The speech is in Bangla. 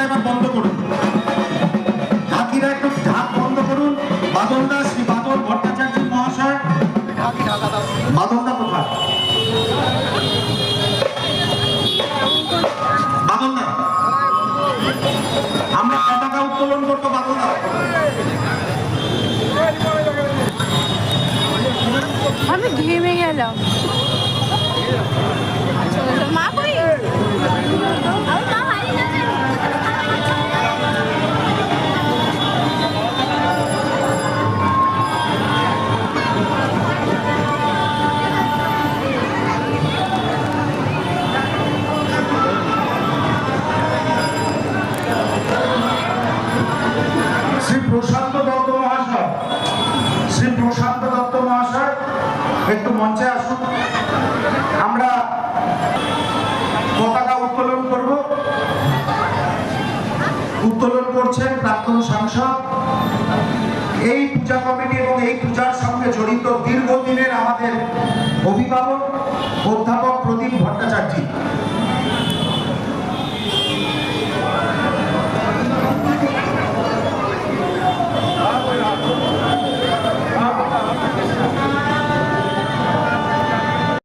এবার বন্ধ করুন, ঢাকিরা একটু ঢাক বন্ধ করুন। বাদলদা, শ্রী বাদল ভট্টাচার্য মহাশয়, বাদলদা কোথায়? বাদলদা, আমরা পতাকা উত্তোলন করবো। বাদলদা, আমি ঘেমে গেলাম। মা কই? শ্রী প্রশান্ত দত্ত মহাশয়, শ্রী প্রশান্ত দত্ত মহাশয় একটু মঞ্চে আসুন। আমরা পতাকা উত্তোলন করব। উত্তোলন করছেন প্রাক্তন সাংসদ, এই পূজা কমিটি এবং এই পূজার সঙ্গে জড়িত দীর্ঘদিনের আমাদের অভিভাবক অধ্যাপক প্রদীপ ভট্টাচার্য।